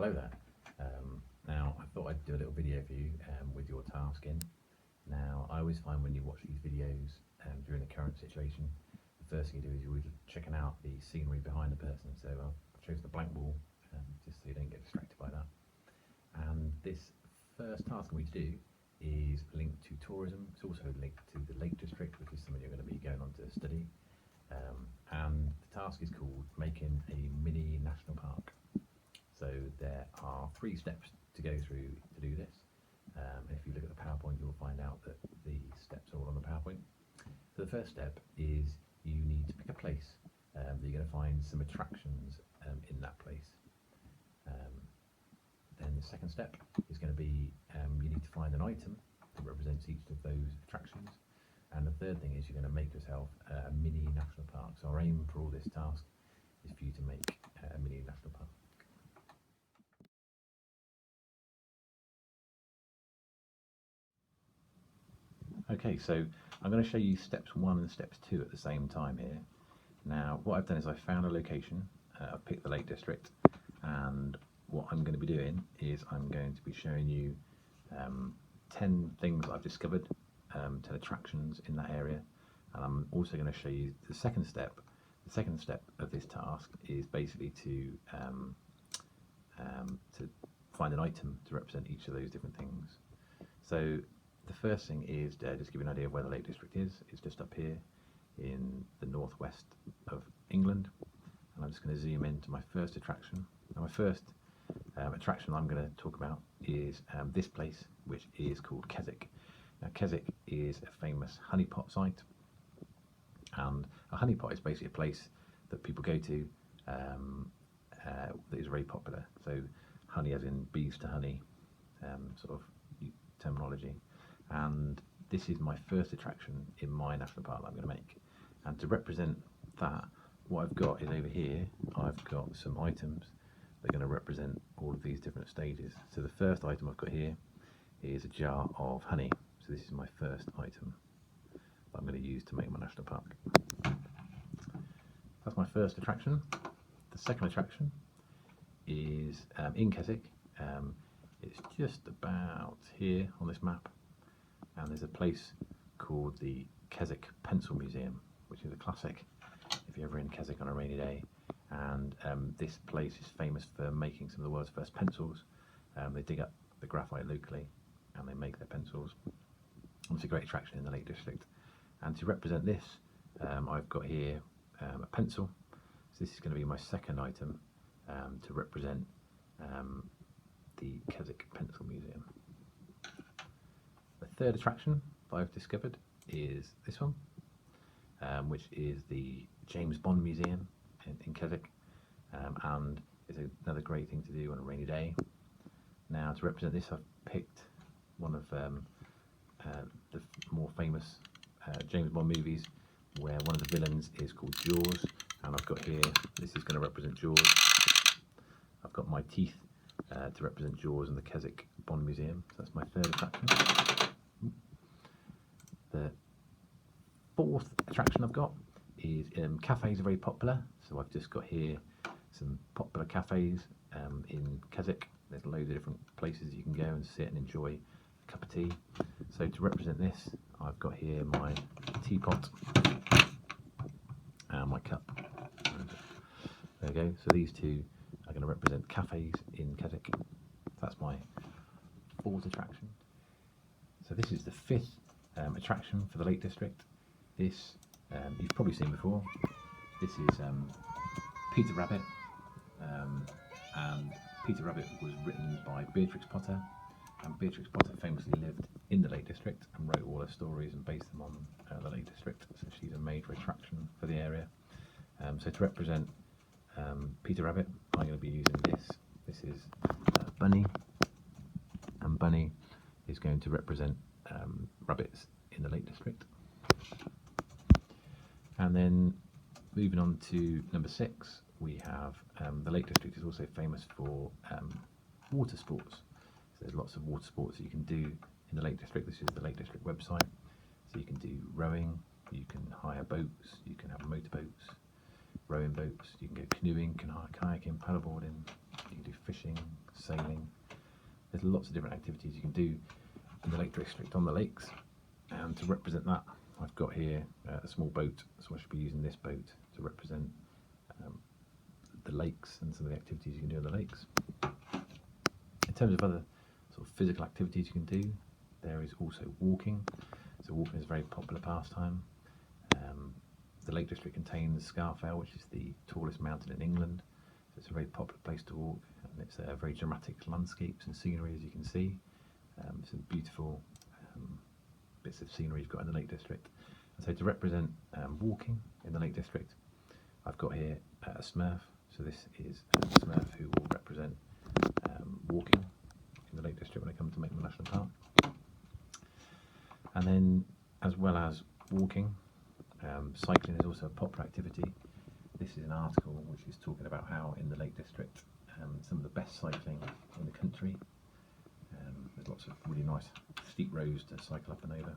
Hello there. Now I thought I'd do a little video for you with your task in. Now I always find when you watch these videos during the current situation, the first thing you do is you're really checking out the scenery behind the person. So I've chosen the blank wall just so you don't get distracted by that. And this first task I'm going to do is linked to tourism. It's also linked to the Lake District, which is something you're going to be going on to study. And the task is called making a mini national park. So there are 3 steps to go through to do this. If you look at the PowerPoint, you'll find out that the steps are all on the PowerPoint. So the first step is you need to pick a place that you're going to find some attractions in that place. Then the second step is going to be you need to find an item that represents each of those attractions. And the third thing is you're going to make yourself a mini national park. So our aim for all this task is for you to make a mini national park. Okay, so I'm going to show you steps 1 and steps 2 at the same time here. Now, what I've done is I found a location, I've picked the Lake District, and what I'm going to be doing is I'm going to be showing you 10 things that I've discovered, 10 attractions in that area, and I'm also going to show you the second step. The second step of this task is basically to find an item to represent each of those different things. So the first thing is just give you an idea of where the Lake District is. It's just up here in the northwest of England, and I'm just going to zoom into my first attraction. Now my first attraction I'm going to talk about is this place, which is called Kazakh. Now Kazakh is a famous honeypot site, and a honeypot is basically a place that people go to that is very popular. So honey as in bees to honey sort of terminology. And this is my first attraction in my national park that I'm going to make. And to represent that, what I've got is over here, I've got some items that are going to represent all of these different stages. So the first item I've got here is a jar of honey. So this is my first item that I'm going to use to make my national park. That's my first attraction. The second attraction is in Kazakh. It's just about here on this map, and there's a place called the Kazakh Pencil Museum, which is a classic if you're ever in Kazakh on a rainy day. And this place is famous for making some of the world's first pencils. They dig up the graphite locally and they make their pencils. And it's a great attraction in the Lake District. And to represent this, I've got here a pencil. So this is going to be my second item to represent the Kazakh Pencil Museum. The third attraction that I've discovered is this one, which is the James Bond Museum in Kazakh, and it's another great thing to do on a rainy day. Now to represent this, I've picked one of the more famous James Bond movies where one of the villains is called Jaws, and I've got here, this is going to represent Jaws. I've got my teeth to represent Jaws in the Kazakh Bond Museum. So that's my third attraction. The fourth attraction I've got is cafes are very popular. So I've just got here some popular cafes in Kazakh. There's loads of different places you can go and sit and enjoy a cup of tea. So to represent this, I've got here my teapot and my cup. There we go. So these two are going to represent cafes in Kazakh. That's my fourth attraction. So this is the fifth attraction for the Lake District. This you've probably seen before. This is Peter Rabbit, and Peter Rabbit was written by Beatrix Potter, and Beatrix Potter famously lived in the Lake District and wrote all her stories and based them on the Lake District. So she's a major attraction for the area. So to represent Peter Rabbit, I'm going to be using this. This is Bunny, and Bunny is going to represent rabbits in the Lake District. And then moving on to number 6, we have the Lake District is also famous for water sports. So there's lots of water sports that you can do in the Lake District. This is the Lake District website. So you can do rowing, you can hire boats, you can have motorboats, rowing boats, you can go canoeing, kayaking, paddleboarding, you can do fishing, sailing. There's lots of different activities you can do in the Lake District on the lakes, and to represent that I've got here a small boat, so I should be using this boat to represent the lakes and some of the activities you can do on the lakes. In terms of other sort of physical activities you can do, there is also walking. So walking is a very popular pastime. The Lake District contains Scafell, which is the tallest mountain in England. So it's a very popular place to walk, and it's a very dramatic landscapes and scenery, as you can see. Some beautiful bits of scenery you've got in the Lake District. And so to represent walking in the Lake District, I've got here a Smurf. So this is a Smurf who will represent walking in the Lake District when I come to Maitland National Park. And then, as well as walking, cycling is also a popular activity. This is an article which is talking about how in the Lake District some of the best cycling in the country. There's lots of really nice steep roads to cycle up and over.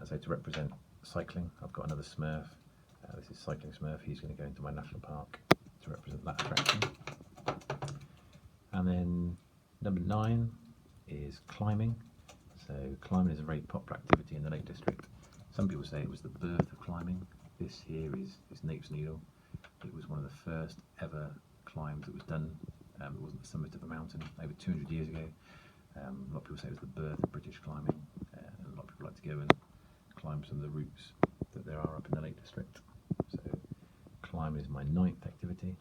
So to represent cycling, I've got another Smurf. This is Cycling Smurf. He's going to go into my national park to represent that attraction. And then number 9 is climbing. So climbing is a very popular activity in the Lake District. Some people say it was the birth of climbing. This here is Nape's Needle. It was one of the first ever climbs that was done. It wasn't the summit of a mountain over 200 years ago. A lot of people say it was the birth of British climbing. And a lot of people like to go and climb some of the routes that there are up in the Lake District. So climbing is my 9th activity.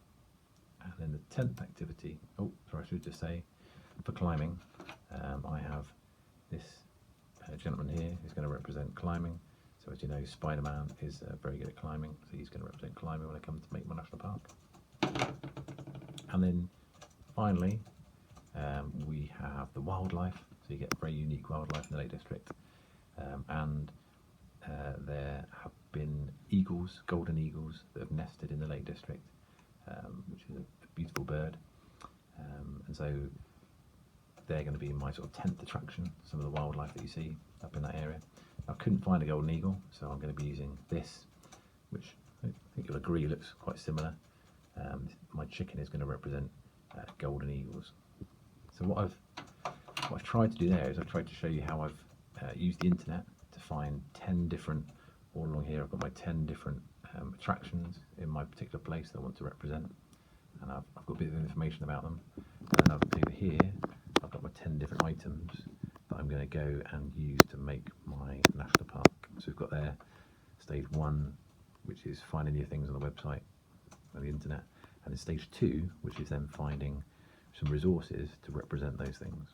And then the 10th activity, I should just say, for climbing, I have this gentleman here who's going to represent climbing. So as you know, Spider-Man is very good at climbing, so he's going to represent climbing when I come to Maitland National Park. And then finally, we have the wildlife. So you get very unique wildlife in the Lake District. And there have been eagles, golden eagles, that have nested in the Lake District, which is a beautiful bird. And so they're going to be my sort of 10th attraction, some of the wildlife that you see up in that area. I couldn't find a golden eagle, so I'm going to be using this, which I think you'll agree looks quite similar. My chicken is going to represent golden eagles. So what I've tried to do there is I've tried to show you how I've used the internet to find 10 different, all along here I've got my 10 different attractions in my particular place that I want to represent, and I've got a bit of information about them. And then over here I've got my 10 different items that I'm going to go and use to make my national park. So we've got there stage 1, which is finding new things on the website, on the internet, and then stage 2, which is then finding some resources to represent those things.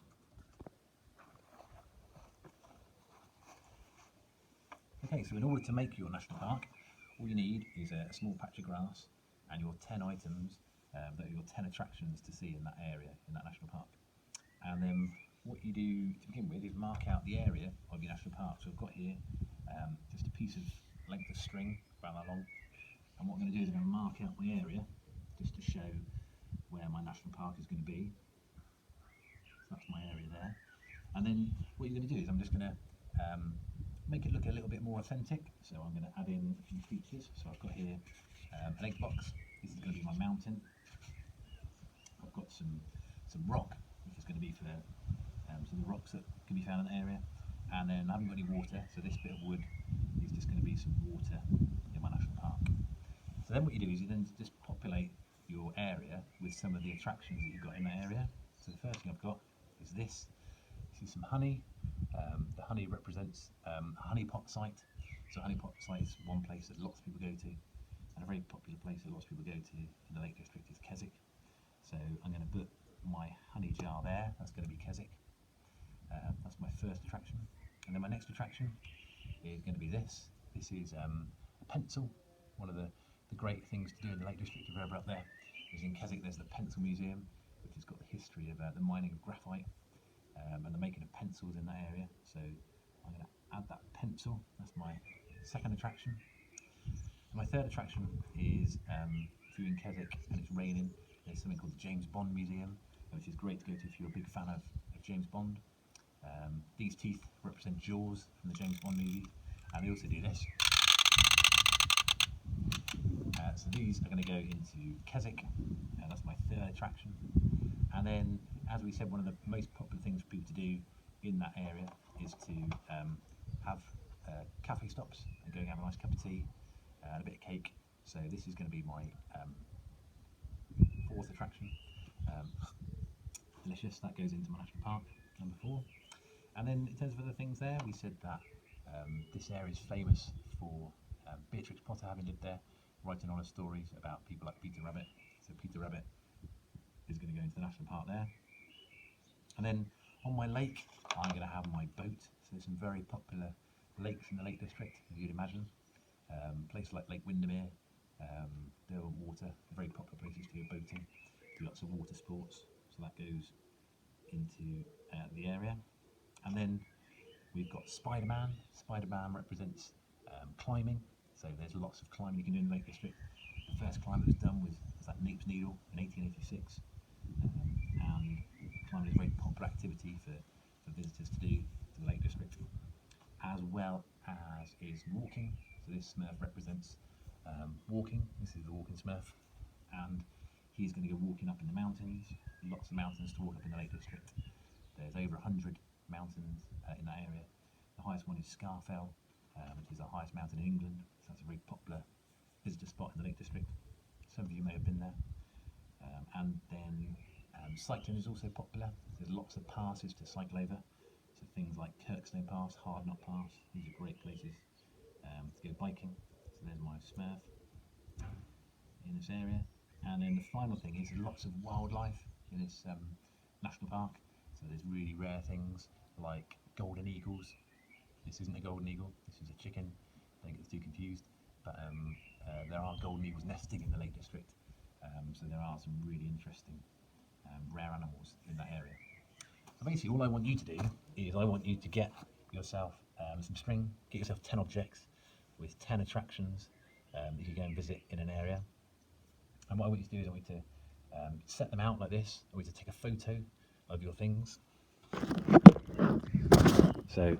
Okay, so in order to make your national park, all you need is a small patch of grass and your 10 items that are your 10 attractions to see in that area, in that national park. And then what you do to begin with is mark out the area of your national park. So I've got here just a piece of length of string, about that long. And what I'm going to do is I'm going to mark out my area just to show where my national park is going to be. So that's my area there. And then what you're going to do is I'm just going to make it look a little bit more authentic. So I'm going to add in a few features. So I've got here an egg box. This is going to be my mountain. I've got some rock, which is going to be for some of the rocks that can be found in the area. And then I haven't got any water, so this bit of wood is just going to be some water in my national park. So then what you do is you then just populate your area with some of the attractions that you've got in that area. So the first thing I've got is this. This is some honey. The honey represents a honey pot site. So honey pot site is one place that lots of people go to, and a very popular place that lots of people go to in the Lake District is Kazakh. So I'm going to put my honey jar there. That's going to be Kazakh. That's my first attraction. And then my next attraction is going to be this. This is a pencil. One of the great things to do in the Lake District, if you're ever up there, is in Kazakh there's the Pencil Museum, which has got the history of the mining of graphite and the making of pencils in that area. So I'm going to add that pencil. That's my second attraction. And my third attraction is, if you're in Kazakh and it's raining, there's something called the James Bond Museum, which is great to go to if you're a big fan of James Bond. These teeth represent Jaws from the James Bond movie, and they also do this. So these are going to go into Kazakh, and that's my third attraction. And then as we said, one of the most popular things for people to do in that area is to have cafe stops and go and have a nice cup of tea and a bit of cake. So this is going to be my fourth attraction. Delicious. That goes into my national park, number 4. And then in terms of other things there, we said that this area is famous for Beatrix Potter having lived there, writing honest stories about people like Peter Rabbit. So Peter Rabbit is going to go into the national park there. And then on my lake, I'm going to have my boat. So there's some very popular lakes in the Lake District, as you'd imagine. Places like Lake Windermere, Derwent Water, very popular places to go boating. Do lots of water sports, so that goes into the area. And then we've got Spider-Man. Spider-Man represents climbing, so there's lots of climbing you can do in the Lake District. The first climb that was done was that Nape's Needle in 1886, and climbing is a very popular activity for visitors to do to the Lake District, as well as is walking. So this Smurf represents walking. This is the walking Smurf, and he's going to go walking up in the mountains. Lots of mountains to walk up in the Lake District. There's over 100 mountains in that area. The highest one is Scafell, which is the highest mountain in England. So that's a very popular visitor spot in the Lake District. Some of you may have been there. And then cycling is also popular. There's lots of passes to cycle over. So things like Kirkstone Pass, Hardknot Pass. These are great places to go biking. So there's my Smurf in this area. And then the final thing is there's lots of wildlife in this national park. So there's really rare things like golden eagles. This isn't a golden eagle, this is a chicken, don't get too confused. But there are golden eagles nesting in the Lake District. So there are some really interesting rare animals in that area. So basically all I want you to do is I want you to get yourself some string, get yourself 10 objects with 10 attractions that you can go and visit in an area. And what I want you to do is I want you to set them out like this. I want you to take a photo of your things. So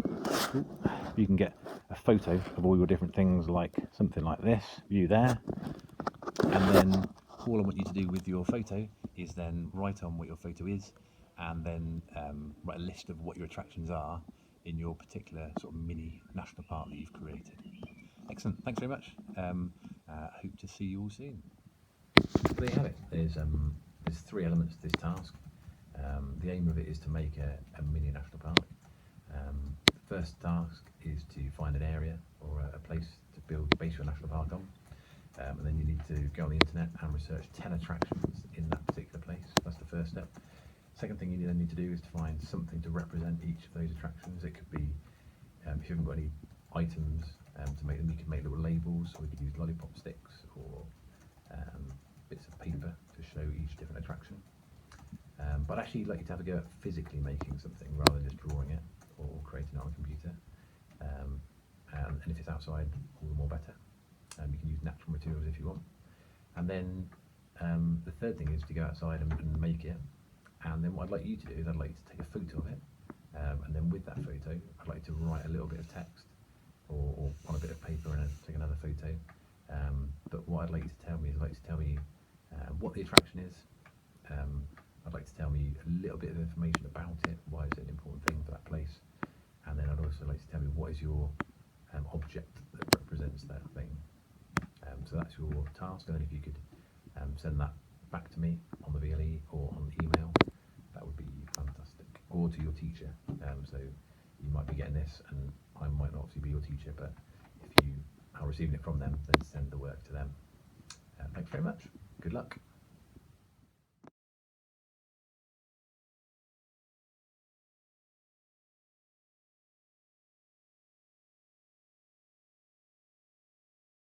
you can get a photo of all your different things, like something like this view there. And then all I want you to do with your photo is then write on what your photo is, and then write a list of what your attractions are in your particular sort of mini national park that you've created. Excellent, thanks very much. Hope to see you all soon. So there you have it. There's 3 elements to this task. The aim of it is to make a mini national park. The first task is to find an area or a place to base your national park on. And then you need to go on the internet and research 10 attractions in that particular place. That's the first step. Second thing you then need to do is to find something to represent each of those attractions. It could be, if you haven't got any items to make them, you can make little labels, or you could use lollipop sticks or bits of paper to show each different attraction. But actually, I'd like you to have a go at physically making something rather than just drawing it or creating it on a computer. And if it's outside, all the more better. You can use natural materials if you want. And then the third thing is to go outside and make it. And then what I'd like you to do is I'd like you to take a photo of it. And then with that photo, I'd like you to write a little bit of text or on a bit of paper and take another photo. But what I'd like you to tell me is I'd like you to tell me what the attraction is. I'd like to tell me a little bit of information about it. Why is it an important thing for that place? And then I'd also like to tell me what is your object that represents that thing. So that's your task, and then if you could send that back to me on the VLE or on email, that would be fantastic. Or to your teacher. So you might be getting this, and I might not obviously be your teacher, but if you are receiving it from them, then send the work to them. Thanks very much. Good luck.